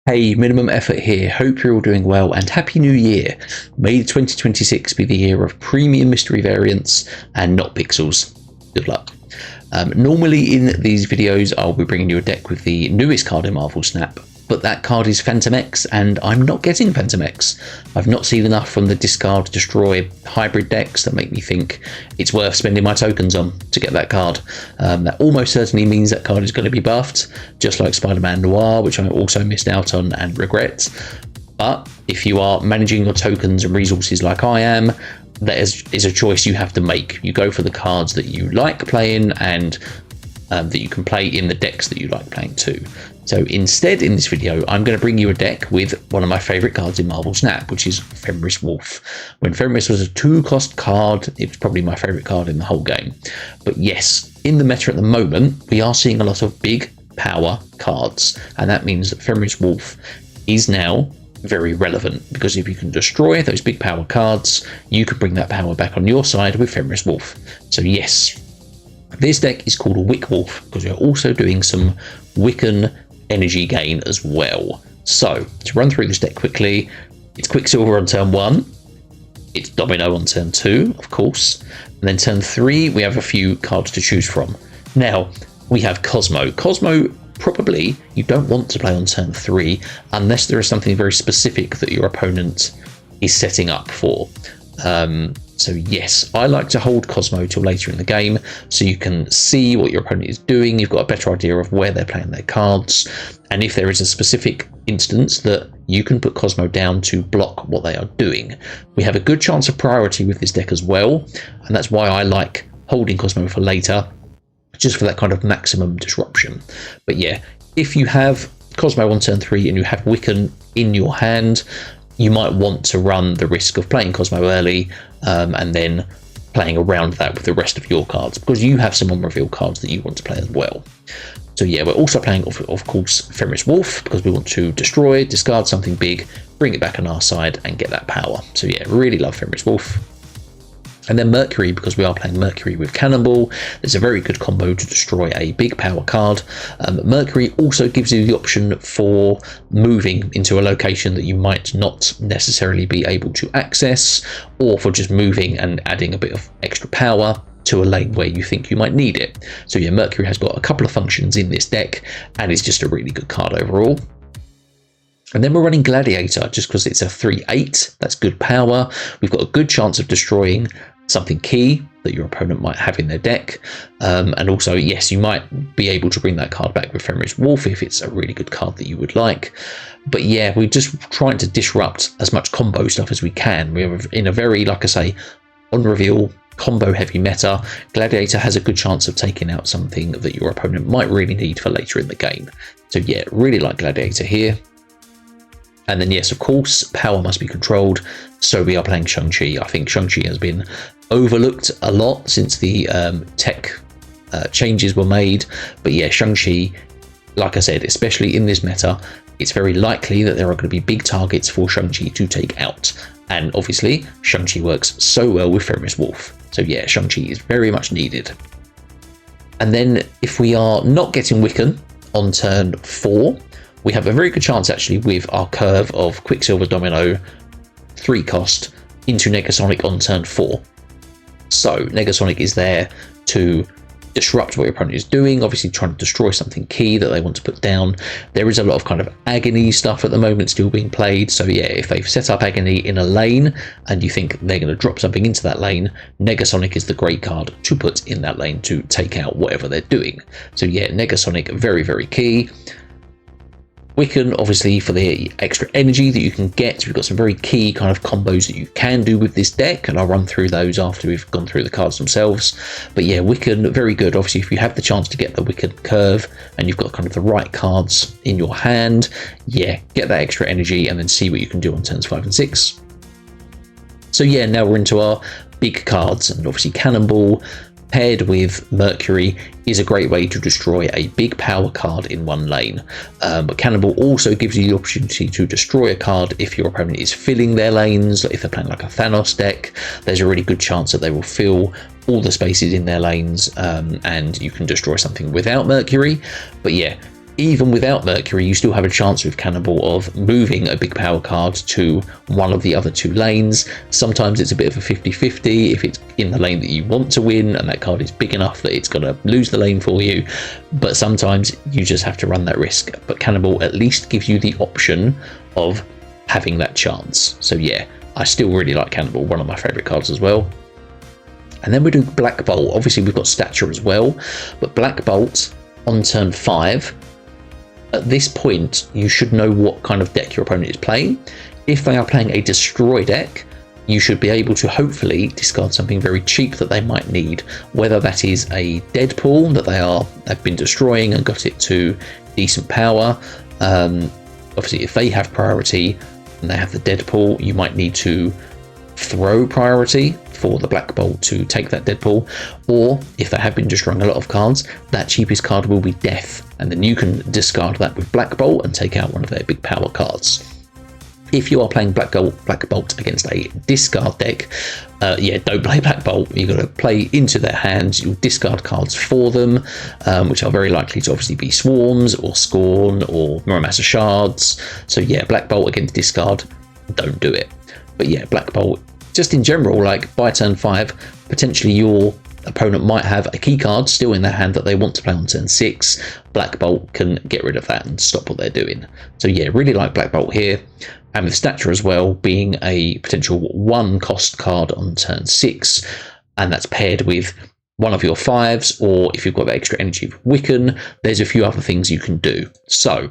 Hey, Minimum Effort here. Hope you're all doing well and Happy New Year. May 2026 be the year of premium mystery variants and not pixels. Good luck. Normally in these videos I'll be bringing you a deck with the newest card in Marvel Snap, but that card is Phantom X and I'm not getting Phantom X. I've not seen enough from the discard destroy hybrid decks that make me think it's worth spending my tokens on to get that card. That almost certainly means that card is going to be buffed, just like Spider-Man Noir, which I also missed out on and regret. But if you are managing your tokens and resources like I am, that is a choice you have to make. You go for the cards that you like playing and that you can play in the decks that you like playing too. So instead, in this video, I'm going to bring you a deck with one of my favourite cards in Marvel Snap, which is Fenris Wolf. When Fenris was a 2-cost card, it was probably my favourite card in the whole game. But yes, in the meta at the moment, we are seeing a lot of big power cards, and that means that Fenris Wolf is now very relevant, because if you can destroy those big power cards, you can bring that power back on your side with Fenris Wolf. So yes, this deck is called a Wick Wolf because we're also doing some Wiccan energy gain as well. So to run through this deck quickly, it's Quicksilver on turn 1, it's Domino on turn 2, of course, and then turn 3 we have a few cards to choose from. Now we have Cosmo. Cosmo probably you don't want to play on turn 3 unless there is something very specific that your opponent is setting up for. So yes, I like to hold Cosmo till later in the game so you can see what your opponent is doing. You've got a better idea of where they're playing their cards, and if there is a specific instance that you can put Cosmo down to block what they are doing. We have a good chance of priority with this deck as well, and that's why I like holding Cosmo for later, just for that kind of maximum disruption. But yeah, if you have Cosmo on turn 3 and you have Wiccan in your hand, you might want to run the risk of playing Cosmo early and then playing around that with the rest of your cards, because you have some on-reveal cards that you want to play as well. So yeah, we're also playing, of course, Fenris Wolf, because we want to destroy, discard something big, bring it back on our side and get that power. So yeah, really love Fenris Wolf. And then Mercury, because we are playing Mercury with Cannonball. There's a very good combo to destroy a big power card. Mercury also gives you the option for moving into a location that you might not necessarily be able to access, or for just moving and adding a bit of extra power to a lane where you think you might need it. So yeah, Mercury has got a couple of functions in this deck, and it's just a really good card overall. And then we're running Gladiator, just because it's a 3/8, that's good power. We've got a good chance of destroying something key that your opponent might have in their deck. And also, yes, you might be able to bring that card back with Fenris Wolf if it's a really good card that you would like. But yeah, we're just trying to disrupt as much combo stuff as we can. We're in a very, like I say, on-reveal, combo-heavy meta. Gladiator has a good chance of taking out something that your opponent might really need for later in the game. So yeah, really like Gladiator here. And then yes, of course, power must be controlled, so we are playing Shang-Chi. I think Shang-Chi has been overlooked a lot since the tech changes were made. But yeah, Shang-Chi, like I said, especially in this meta, it's very likely that there are going to be big targets for Shang-Chi to take out. And obviously, Shang-Chi works so well with Fenris Wolf. So yeah, Shang-Chi is very much needed. And then if we are not getting Wiccan on turn 4, we have a very good chance actually with our curve of Quicksilver Domino 3-cost into Negasonic on turn 4. So Negasonic is there to disrupt what your opponent is doing, obviously trying to destroy something key that they want to put down. There is a lot of kind of agony stuff at the moment still being played, so yeah, if they've set up agony in a lane and you think they're going to drop something into that lane, Negasonic is the great card to put in that lane to take out whatever they're doing. So yeah, Negasonic, very, very key. Wiccan, obviously, for the extra energy that you can get. We've got some very key kind of combos that you can do with this deck, and I'll run through those after we've gone through the cards themselves. But yeah, Wiccan, very good. Obviously, if you have the chance to get the Wiccan curve and you've got kind of the right cards in your hand, yeah, get that extra energy and then see what you can do on turns 5 and 6. So yeah, now we're into our big cards, and obviously Cannonball paired with Mercury is a great way to destroy a big power card in one lane. But Cannonball also gives you the opportunity to destroy a card if your opponent is filling their lanes. If they're playing like a Thanos deck, there's a really good chance that they will fill all the spaces in their lanes, and you can destroy something without Mercury. But yeah, even without Mercury, you still have a chance with Cannibal of moving a big power card to one of the other 2 lanes. Sometimes it's a bit of a 50-50 if it's in the lane that you want to win and that card is big enough that it's going to lose the lane for you. But sometimes you just have to run that risk. But Cannibal at least gives you the option of having that chance. So yeah, I still really like Cannibal, one of my favourite cards as well. And then we do Black Bolt. Obviously we've got Stature as well, but Black Bolt on turn 5, at this point, you should know what kind of deck your opponent is playing. If they are playing a destroy deck, you should be able to hopefully discard something very cheap that they might need, whether that is a Deadpool that they've been destroying and got it to decent power. Obviously, if they have priority and they have the Deadpool, you might need to throw priority for the Black Bolt to take that Deadpool, or if they have been destroying a lot of cards, that cheapest card will be Death, and then you can discard that with Black Bolt and take out one of their big power cards. If you are playing Black Bolt against a discard deck, yeah, don't play Black Bolt. You've got to play into their hands. You'll discard cards for them, which are very likely to obviously be Swarms or Scorn or Muramasa Shards. So yeah, Black Bolt against discard, don't do it. But yeah, Black Bolt, just in general, like by turn 5, potentially your opponent might have a key card still in their hand that they want to play on turn 6. Black Bolt can get rid of that and stop what they're doing. So yeah, really like Black Bolt here. And with Stature as well, being a potential 1 cost card on turn 6, and that's paired with one of your 5s, or if you've got that extra energy with Wiccan, there's a few other things you can do. So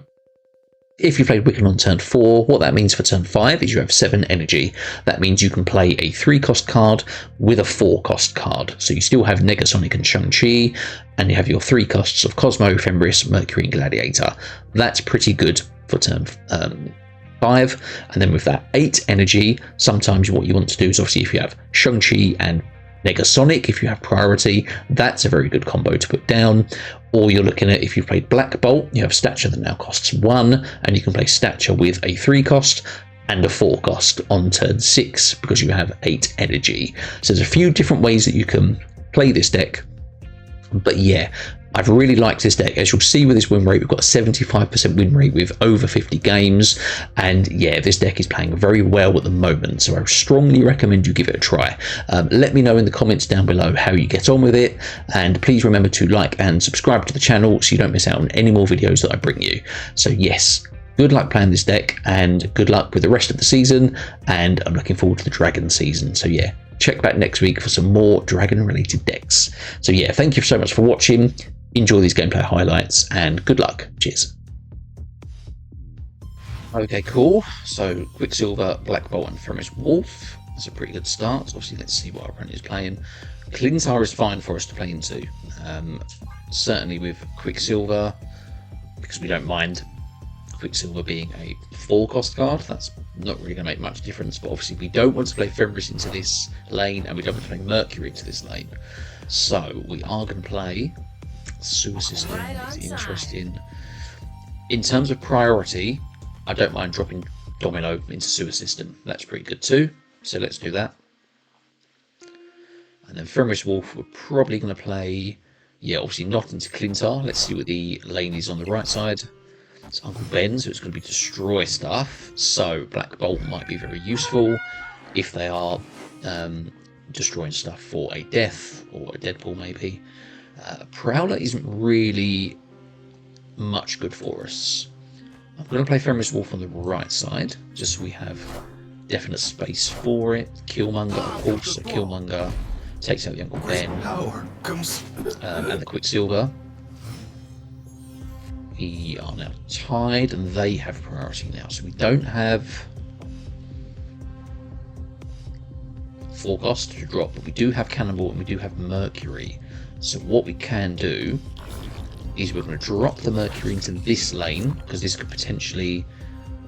if you played Wiccan on turn 4, what that means for turn 5 is you have 7 energy. That means you can play a 3 cost card with a 4 cost card. So you still have Negasonic and Shang-Chi, and you have your 3 costs of Cosmo, Fenris, Mercury and Gladiator. That's pretty good for turn 5. And then with that 8 energy, sometimes what you want to do is, obviously, if you have Shang-Chi and Negasonic, if you have priority, that's a very good combo to put down. Or you're looking at, if you've played Black Bolt, you have Stature that now costs 1, and you can play Stature with a 3 cost and a 4 cost on turn 6 because you have 8 energy. So there's a few different ways that you can play this deck. But yeah, I've really liked this deck. As you'll see with this win rate, we've got a 75% win rate with over 50 games. And yeah, this deck is playing very well at the moment. So I strongly recommend you give it a try. Let me know in the comments down below how you get on with it. And please remember to like and subscribe to the channel so you don't miss out on any more videos that I bring you. So yes, good luck playing this deck and good luck with the rest of the season. And I'm looking forward to the Dragon season. So yeah, check back next week for some more Dragon related decks. So yeah, thank you so much for watching. Enjoy these gameplay highlights and good luck. Cheers. Okay, cool. So Quicksilver, Black Bolt and Fenris Wolf. That's a pretty good start. Obviously, let's see what our opponent is playing. Clintar is fine for us to play into. Certainly with Quicksilver, because we don't mind Quicksilver being a 4 cost card. That's not really going to make much difference. But obviously we don't want to play Fenris into this lane, and we don't want to play Mercury into this lane. So we are going to play Sewer System. Is interesting. In terms of priority, I don't mind dropping Domino into Sewer System. That's pretty good too. So let's do that. And then Fenris Wolf, we're probably going to play, yeah, obviously not into Clintar. Let's see what the lane is on the right side. It's Uncle Ben, so it's going to be destroy stuff. So Black Bolt might be very useful if they are destroying stuff for a death or a Deadpool maybe. Prowler isn't really much good for us. I'm going to play Fenris Wolf on the right side, just so we have definite space for it. Killmonger, of course, so Killmonger takes out the Uncle Ben. And the Quicksilver. We are now tied, and they have priority now. So we don't have 4 cost to drop, but we do have Cannibal and we do have Mercury. So what we can do is we're going to drop the Mercury into this lane, because this could potentially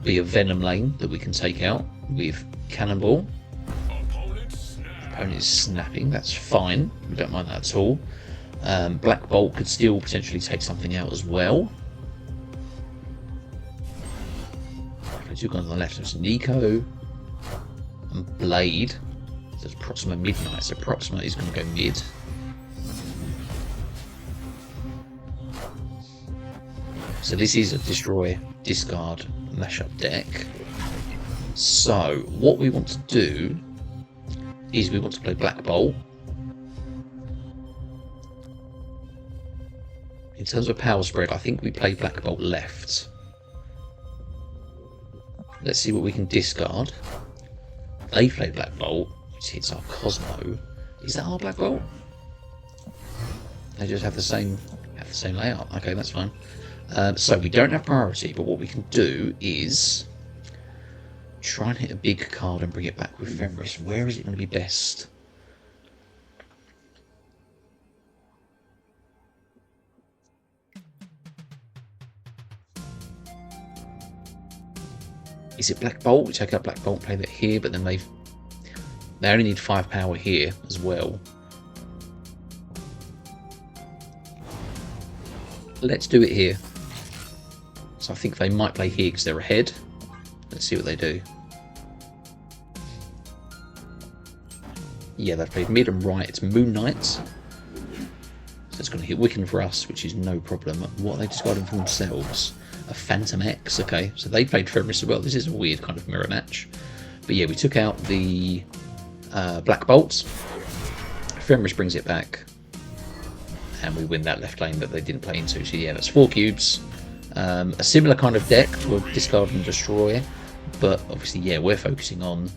be a Venom lane that we can take out with Cannonball. Opponent is snapping, that's fine. We don't mind that at all. Black Bolt could still potentially take something out as well. Two guys on the left, so it's Nico and Blade. So it's Proxima Midnight, so Proxima is going to go mid. So this is a destroy, discard, mash up deck. So what we want to do is we want to play Black Bolt. In terms of power spread, I think we play Black Bolt left. Let's see what we can discard. They play Black Bolt, which hits our Cosmo. Is that our Black Bolt? They just have the same layout. Okay, that's fine. So we don't have priority, but what we can do is try and hit a big card and bring it back with Fenris. Where is it going to be best? Is it Black Bolt? We take out Black Bolt, play that here, but then they only need 5 power here as well. Let's do it here. So I think they might play here because they're ahead. Let's see what they do. Yeah, they've played mid and right. It's Moon Knight. So it's going to hit Wiccan for us, which is no problem. What are they discarding for themselves? A Phantom X. Okay, so they played Fenris as well. This is a weird kind of mirror match. But yeah, we took out the Black Bolts. Fenris brings it back. And we win that left lane that they didn't play into. So yeah, that's 4 cubes. A similar kind of deck to a discard and destroy. But obviously, yeah, we're focusing on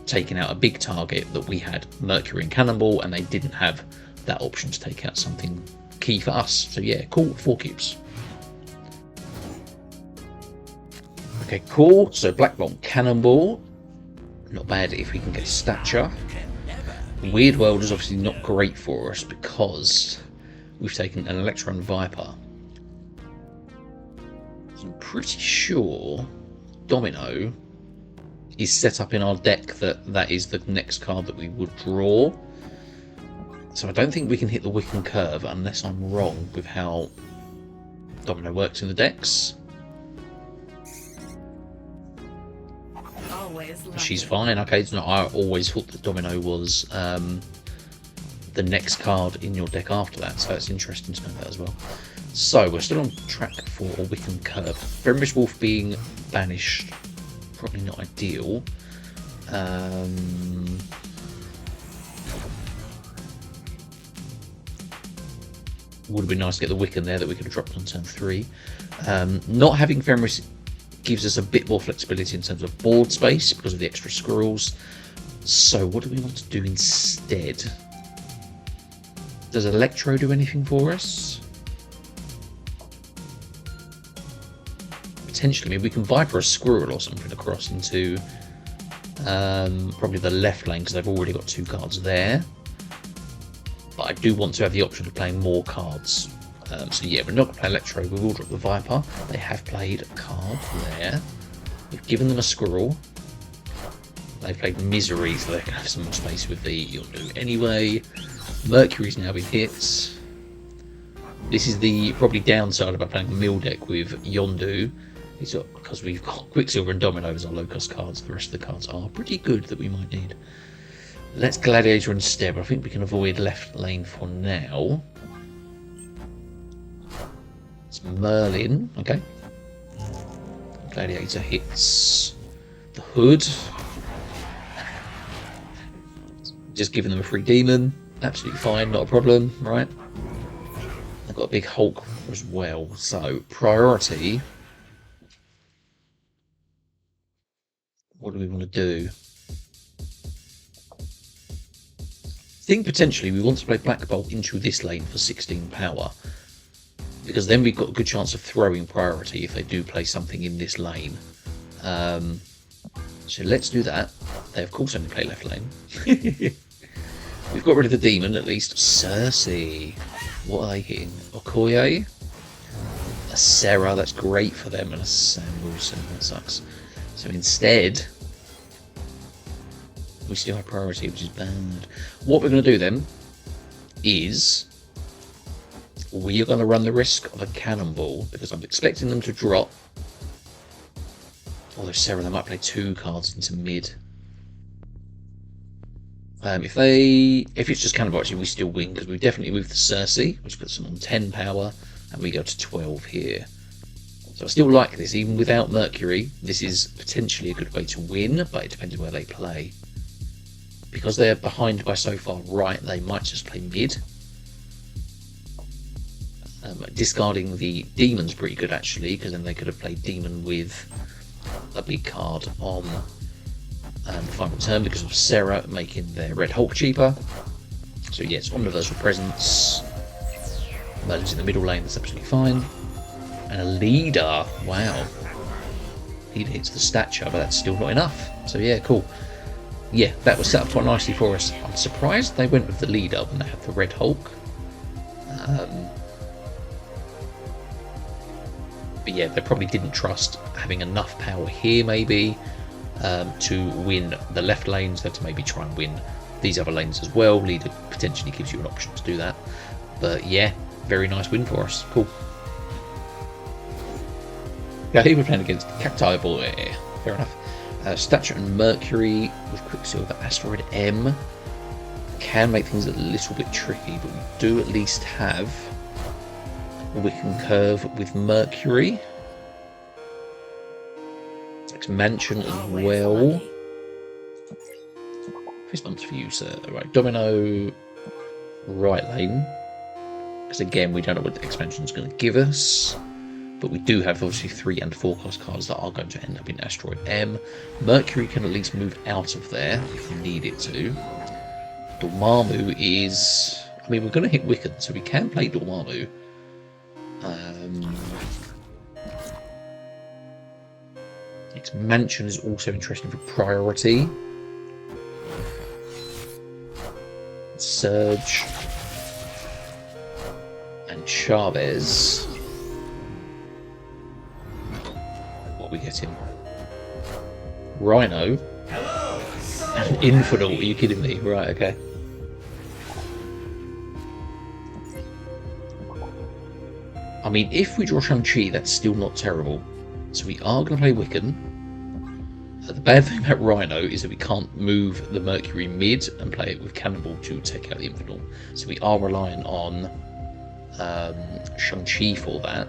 taking out a big target that we had Mercury and Cannonball, and they didn't have that option to take out something key for us. So yeah, cool, 4 cubes. Okay, cool. So Black Bolt Cannonball. Not bad if we can get Stature. Weird World is obviously not great for us because we've taken an Electron Viper. I'm pretty sure Domino is set up in our deck that is the next card that we would draw. So I don't think we can hit the Wiccan curve unless I'm wrong with how Domino works in the decks. She's fine. Okay, it's not. I always thought that Domino was the next card in your deck after that, so it's interesting to know that as well. So we're still on track for a Wiccan curve. Fenris Wolf being banished, probably not ideal. Would have been nice to get the Wiccan there that we could have dropped on turn 3. Not having Fenris gives us a bit more flexibility in terms of board space because of the extra squirrels. So what do we want to do instead? Does Electro do anything for us? Potentially, maybe we can Viper a squirrel or something across into probably the left lane because they've already got 2 cards there. But I do want to have the option of playing more cards. So yeah, we're not going to play Electro, we will drop the Viper. They have played a card there. We've given them a squirrel. They've played Misery, so they can have some more space with the Yondu anyway. Mercury's now been hit. This is the probably downside about playing a mill deck with Yondu. It's because we've got Quicksilver and Domino as our low-cost cards. The rest of the cards are pretty good that we might need. Let's Gladiator instead, but I think we can avoid left lane for now. It's Merlin, okay. Gladiator hits the Hood. Just giving them a free demon. Absolutely fine, not a problem, right? They've got a big Hulk as well. So, priority. What do we want to do? I think potentially we want to play Black Bolt into this lane for 16 power. Because then we've got a good chance of throwing priority if they do play something in this lane. So let's do that. They of course only play left lane. We've got rid of the demon at least. Cersei. What are they hitting? Okoye? A Sarah, that's great for them, and a Sam Wilson, that sucks. So instead, we still have priority, which is bad. What we're going to do then is we are going to run the risk of a cannonball because I'm expecting them to drop. Although Sarah, they might play 2 cards into mid. If it's just cannonball, actually, we still win because we've definitely moved the Cersei, which puts them on 10 power, and we go to 12 here. So I still like this, even without Mercury. This is potentially a good way to win, but it depends on where they play. Because they're behind by so far right, they might just play mid. Discarding the demon's pretty good actually, because then they could have played demon with a big card on the final turn because of Sarah making their Red Hulk cheaper. So yes, Omniversal Presence. Merlin's in the middle lane, that's absolutely fine. And a leader, wow. Leader hits the Stature, but that's still not enough. So yeah, cool. Yeah, that was set up quite nicely for us. I'm surprised they went with the leader when they had the Red Hulk. But yeah, they probably didn't trust having enough power here, maybe, to win the left lanes. They had to maybe try and win these other lanes as well. Leader potentially gives you an option to do that. But yeah, very nice win for us. Cool. Yeah, here we're playing against Cacti Boy. Fair enough. Stature and Mercury with Quicksilver, Asteroid M. Can make things a little bit tricky, but we do at least have Wiccan Curve with Mercury. Mansion as well. Fist bumps for you, sir. Right, Domino, right lane. Because again, we don't know what the expansion is going to give us. But we do have obviously 3 and 4 cost cards that are going to end up in Asteroid M. Mercury can at least move out of there if we need it to. Dormammu is... I mean, we're going to hit Wiccan, so we can play Dormammu. Its Mansion is also interesting for priority. Surge. And Chavez. What are we getting? Rhino. And Infernal, are you kidding me? Right, okay. I mean, if we draw Shang-Chi, that's still not terrible. So we are going to play Wiccan. The bad thing about Rhino is that we can't move the Mercury mid and play it with Cannonball to take out the Infernal. So we are relying on Shang-Chi for that.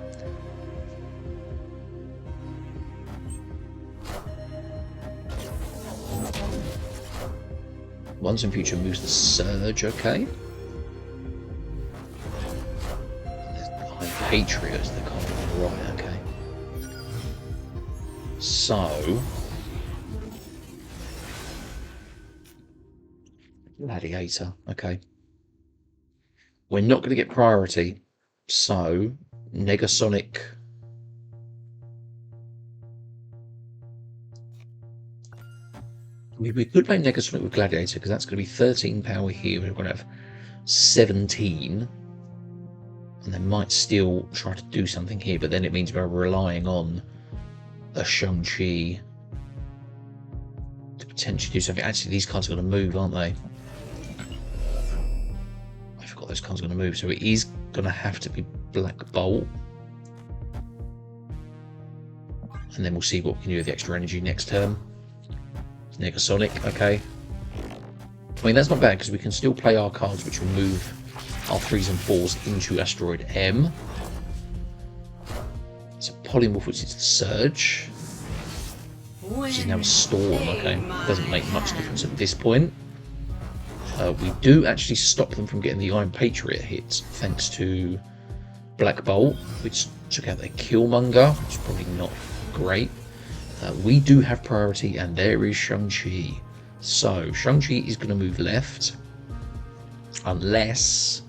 Once in Future moves the Surge, okay. Patriot is the card on the right, okay. So... Gladiator, okay. We're not going to get priority, so Negasonic... We could play Negasonic with Gladiator, because that's going to be 13 power here, we're going to have 17... And they might still try to do something here, but then it means we're relying on a Shang-Chi to potentially do something. Actually, these cards are going to move, aren't they? I forgot those cards are going to move, so it is going to have to be Black Bolt. And then we'll see what we can do with the extra energy next turn. Negasonic, okay. I mean, that's not bad, because we can still play our cards, which will move our 3s and 4s into Asteroid M. So Polymorph, which is the Surge, which is now a Storm, okay. Doesn't make much difference at this point. We do actually stop them from getting the Iron Patriot hits, thanks to Black Bolt, which took out their Killmonger, which is probably not great. We do have priority, and there is Shang-Chi. So, Shang-Chi is going to move left, unless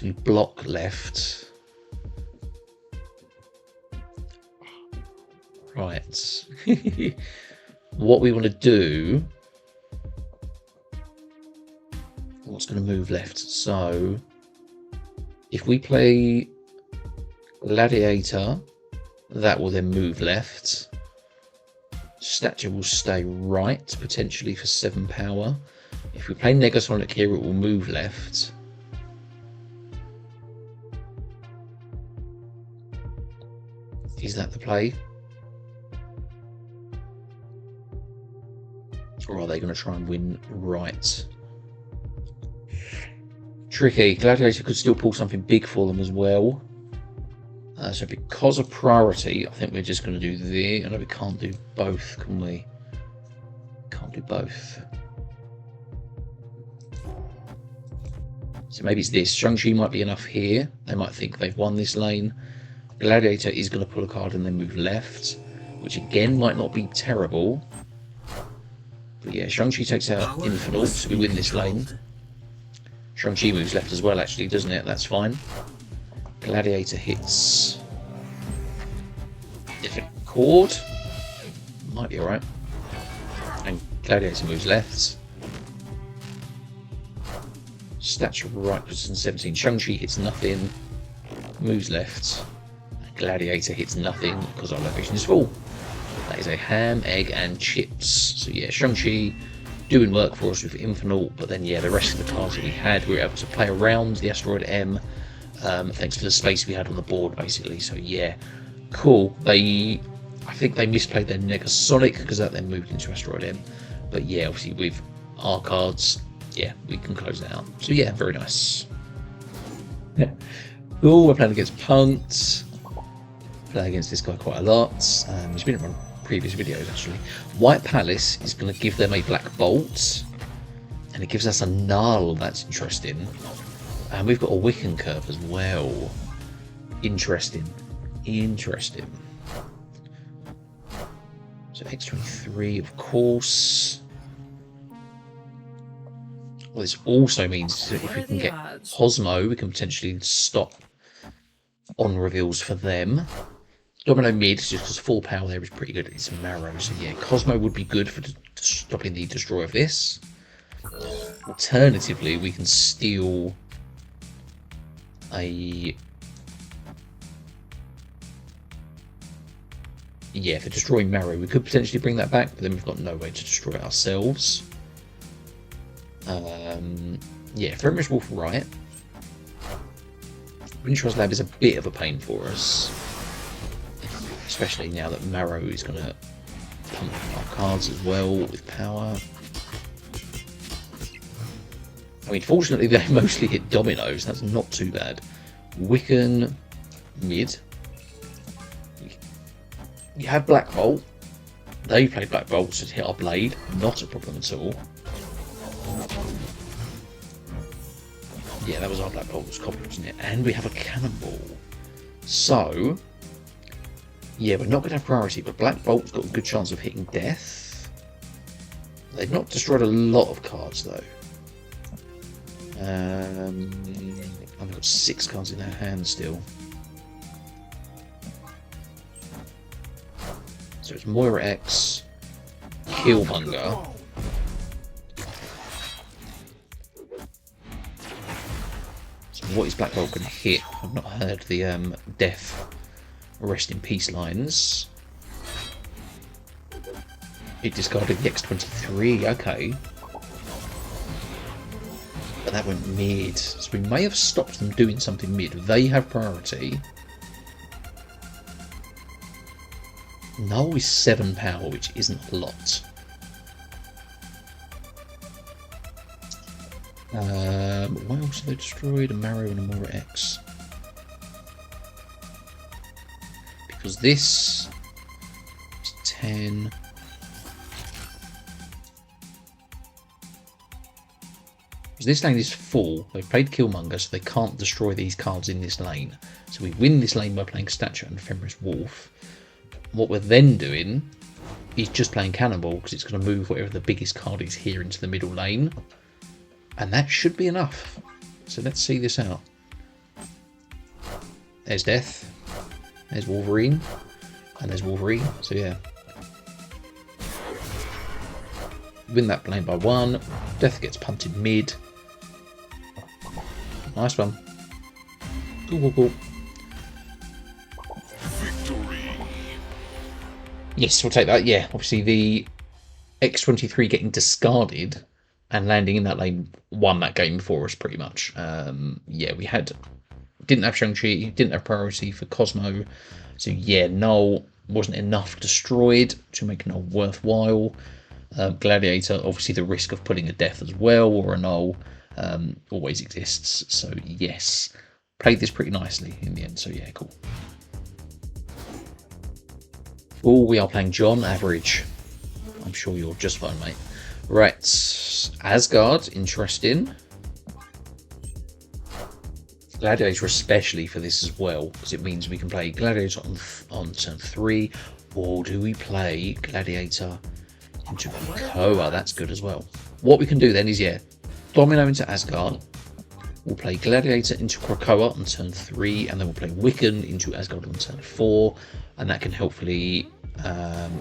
we block left. Right. What we want to do... What's going to move left? So, if we play Gladiator, that will then move left. Stature will stay right, potentially for 7 power. If we play Negasonic here, it will move left. Is that the play? Or are they going to try and win right? Tricky. Gladiator could still pull something big for them as well. So because of priority, I think we're just going to do the... I know we can't do both, can we? Can't do both. So maybe it's this. Shang-Chi might be enough here. They might think they've won this lane. Gladiator is going to pull a card and then move left, which again might not be terrible. But yeah, Shang-Chi takes out Infinite, so we win this lane. Shang-Chi moves left as well, actually, doesn't it? That's fine. Gladiator hits different chord. Might be alright. And Gladiator moves left. Stature right, position 17. Shang-Chi hits nothing. Moves left. And Gladiator hits nothing because our location is full. That is a ham, egg, and chips. So yeah, Shang-Chi doing work for us with Infinite, but then yeah, the rest of the cards that we had, we were able to play around the Asteroid M, thanks to the space we had on the board, basically. So yeah, cool. I think they misplayed their Negasonic because that then moved into Asteroid M. But yeah, obviously with our cards, yeah, we can close that out. So yeah, very nice. Yeah. Cool, we're playing against Punked. Play against this guy quite a lot. He's been in previous videos actually. White Palace is going to give them a Black Bolt, and it gives us a Null. That's interesting. And we've got a Wiccan curve as well. Interesting. Interesting. So X23, of course. Well, this also means that if we can get Cosmo, we can potentially stop on reveals for them. Domino mid, just because full power there is pretty good. It's Marrow, so yeah, Cosmo would be good for stopping the destroy of this. Alternatively, we can steal a... Yeah, for destroying Marrow, we could potentially bring that back, but then we've got no way to destroy it ourselves. Yeah, Fenris Wolf right. Wintrust Lab is a bit of a pain for us. Especially now that Marrow is going to pump our cards as well with power. I mean, fortunately they mostly hit dominoes, that's not too bad. Wiccan mid. You have Black Bolt. They played Black Bolt to hit our blade, not a problem at all. Yeah, that was our Black Bolt's copy, wasn't it? And we have a Cannonball. So... yeah, we're not going to have priority, but Black Bolt's got a good chance of hitting death. They've not destroyed a lot of cards, though. And they've got 6 cards in their hand still. So it's Moira X, Killmonger. So what is Black Bolt going to hit? I've not heard the death. Rest in peace lines. It discarded the X23, okay. But that went mid. So we may have stopped them doing something mid. They have priority. Null is 7 power, which isn't a lot. What else have they destroyed? A Marrow and a Moira X. Because this is 10. Because this lane is full. They've played Killmonger, so they can't destroy these cards in this lane. So we win this lane by playing Stature and Fenris Wolf. What we're then doing is just playing Cannonball, because it's going to move whatever the biggest card is here into the middle lane. And that should be enough. So let's see this out. There's Death. There's Wolverine. And there's Wolverine. So yeah. Win that lane by 1. Death gets punted mid. Nice one. Cool, cool, cool. Yes, we'll take that. Yeah, obviously the X23 getting discarded and landing in that lane won that game for us pretty much. Yeah, we didn't have Shang-Chi, didn't have priority for Cosmo. So yeah, Null wasn't enough destroyed to make Null worthwhile. Gladiator, obviously the risk of putting a death as well or a Null. always exists. So yes, played this pretty nicely in the end. So yeah, cool. Oh, we are playing John Average. I'm sure you're just fine, mate. Right, Asgard, interesting. Gladiator especially for this as well, because it means we can play Gladiator on turn 3, or do we play Gladiator into Krakoa? That's good as well. What we can do then is, yeah, Domino into Asgard. We'll play Gladiator into Krakoa on turn 3, and then we'll play Wiccan into Asgard on turn 4, and that can hopefully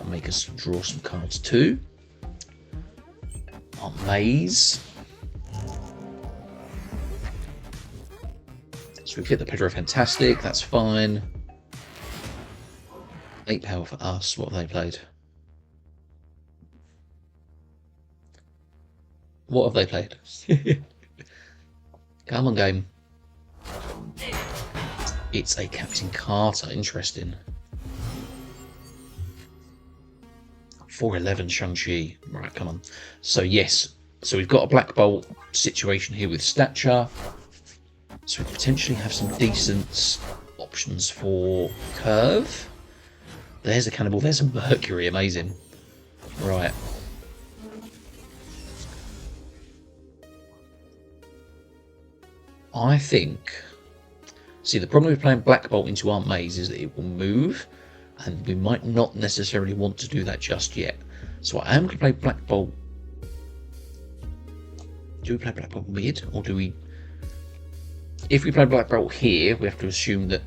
make us draw some cards too. Our maze. So we've hit the Pedro Fantastic, that's fine. 8 power for us. What have they played? What have they played? Come on, game. It's a Captain Carter. Interesting. 411 Shang-Chi. Right, come on. So yes. So we've got a Black Bolt situation here with Stature. So we potentially have some decent options for Curve. There's a Cannibal. There's a Mercury. Amazing. Right. I think... See, the problem with playing Black Bolt into our maze is that it will move, and we might not necessarily want to do that just yet. So I am going to play Black Bolt. Do we play Black Bolt mid, or do we... If we play Black Bolt here, we have to assume that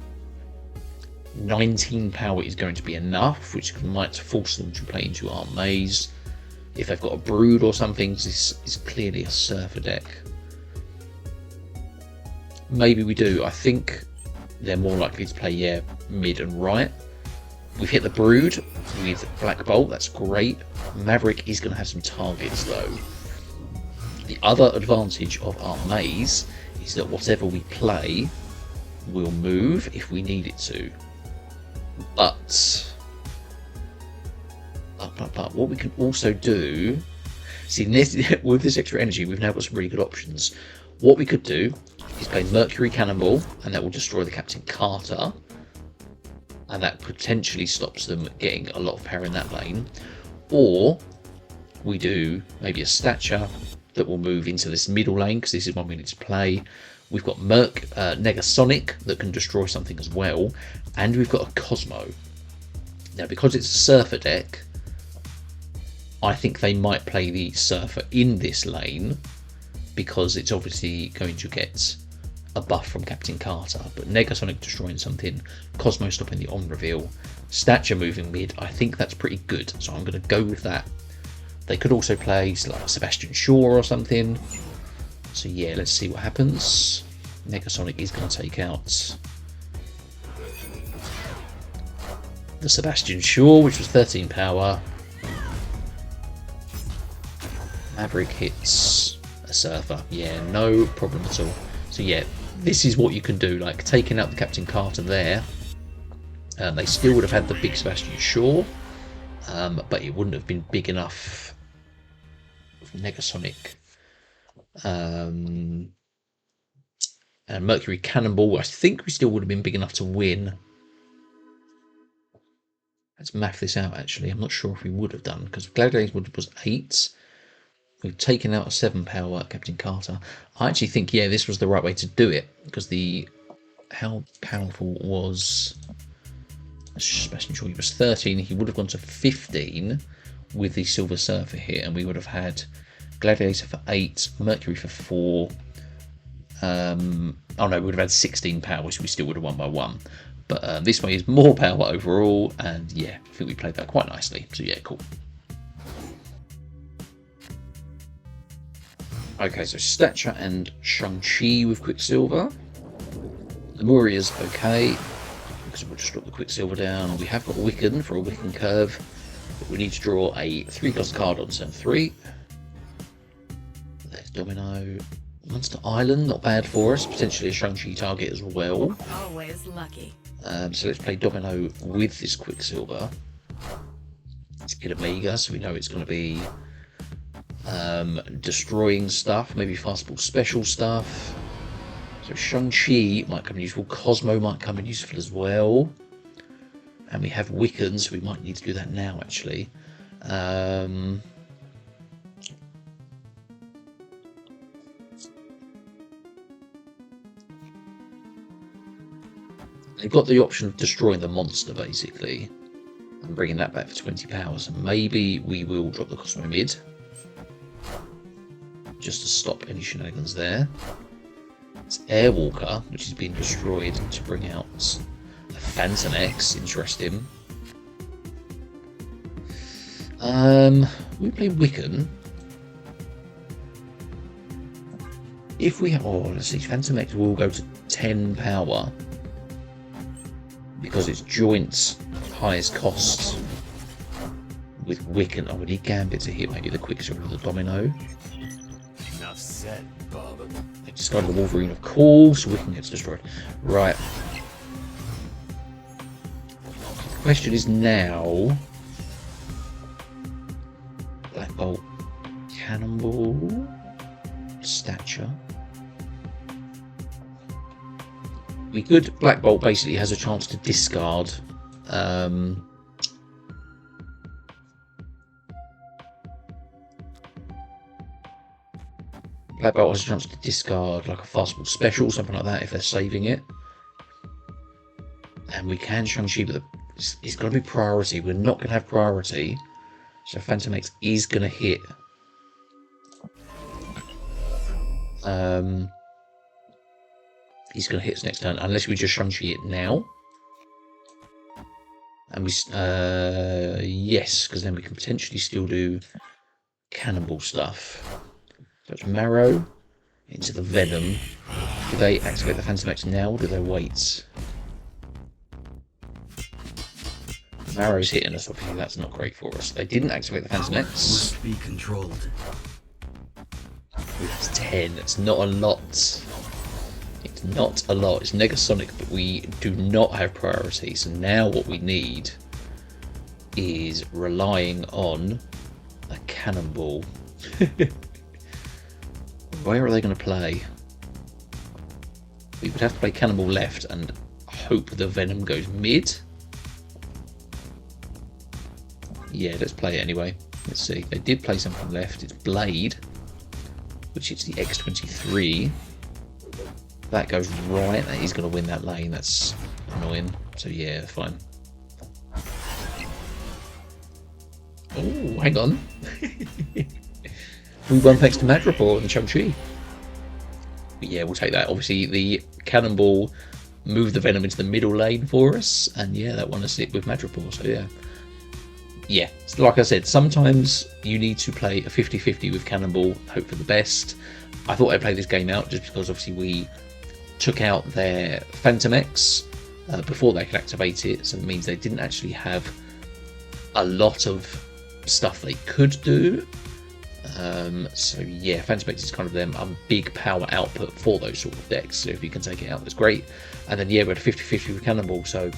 19 power is going to be enough, which might force them to play into our maze. If they've got a Brood or something, this is clearly a Surfer deck. Maybe we do. I think they're more likely to play, yeah, mid and right. We've hit the Brood with Black Bolt. That's great. Maverick is going to have some targets, though. The other advantage of our maze is that whatever we play will move if we need it to. But what we can also do... See, with this extra energy, we've now got some really good options. What we could do is play Mercury Cannonball, and that will destroy the Captain Carter, and that potentially stops them getting a lot of power in that lane. Or we do maybe a Stature that will move into this middle lane, because this is one we need to play. We've got Negasonic that can destroy something as well, and we've got a Cosmo. Now, because it's a Surfer deck, I think they might play the Surfer in this lane, because it's obviously going to get a buff from Captain Carter. But Negasonic destroying something, Cosmo stopping the on reveal, Stature moving mid, I think that's pretty good, so I'm going to go with that. They could also play like Sebastian Shaw or something. So yeah, let's see what happens. Negasonic is going to take out the Sebastian Shaw, which was 13 power. Maverick hits a Surfer. Yeah, no problem at all. So yeah, this is what you can do, like taking out the Captain Carter there. They still would have had the big Sebastian Shaw, but it wouldn't have been big enough for Negasonic. And Mercury Cannonball, I think we still would have been big enough to win. Let's math this out, actually. I'm not sure if we would have done, because Gladiator was 8. We've taken out a 7 power Captain Carter. I actually think, yeah, this was the right way to do it, because how powerful was Sebastian Shaw? He was 13. He would have gone to 15 with the Silver Surfer here, and we would have had Gladiator for 8, Mercury for 4. Oh no, we would have had 16 power, which we still would have won by 1. But this way is more power overall, and yeah, I think we played that quite nicely. So yeah, cool. Okay, so Stature and Shang-Chi with Quicksilver. Lemuria's okay, because we'll just drop the Quicksilver down. We have got Wiccan for a Wiccan curve, but we need to draw a 3-cost card on turn 3. There's Domino. Monster Island, not bad for us. Potentially a Shang-Chi target as well. Always lucky. So let's play Domino with this Quicksilver. Let's get Omega, so we know it's going to be destroying stuff, maybe fastball special stuff. So Shang-Chi might come in useful, Cosmo might come in useful as well. And we have Wiccan, so we might need to do that now actually. They've got the option of destroying the monster basically and bringing that back for 20 power. So maybe we will drop the Cosmo mid just to stop any shenanigans there. It's Airwalker, which is being destroyed to bring out a Phantom X. Interesting. We play Wiccan. If we have, let's see, Phantom X will go to 10 power because it's joint's highest cost with Wiccan. We need Gambit to hit maybe the Quicksilver or the Domino. Enough said, Bob. They discarded the Wolverine, of course. Wiccan gets destroyed. Right. The question is now: Black Bolt, Cannonball, Stature. We could. Black Bolt basically has a chance to discard. Black Bolt has a chance to discard like a fastball special, something like that, if they're saving it. And we can Shang-Chi, but it's got to be priority. We're not going to have priority. So Phantom X is going to hit. He's going to hit us next turn, unless we just Shang-Chi it now. And we, yes, because then we can potentially still do cannonball stuff. So it's Marrow into the Venom. Do they activate the Phantom X now, or do they wait? Marrow's hitting us, obviously that's not great for us. They didn't activate the Phantom X. Must be controlled. That's 10. It's not a lot. It's not a lot. It's Negasonic, but we do not have priority. So now what we need is relying on a cannonball. Where are they going to play? We would have to play cannonball left and hope the Venom goes mid. Yeah, let's play it anyway. Let's see. They did play something left. It's Blade, which is the X23. That goes right. He's going to win that lane. That's annoying. So yeah, fine. Oh, hang on. We won thanks to Madripoor and Shang-Chi. But yeah, we'll take that. Obviously, the Cannonball moved the Venom into the middle lane for us. And yeah, that won us it with Madripoor. So yeah. Yeah, like I said, sometimes you need to play a 50-50 with Cannonball, hope for the best. I thought I'd play this game out just because obviously we took out their Phantom X before they could activate it, so it means they didn't actually have a lot of stuff they could do. So yeah, Phantom X is kind of them big power output for those sort of decks, so if you can take it out, that's great. And then yeah, we had a 50-50 with Cannonball, so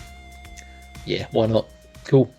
yeah, why not? Cool.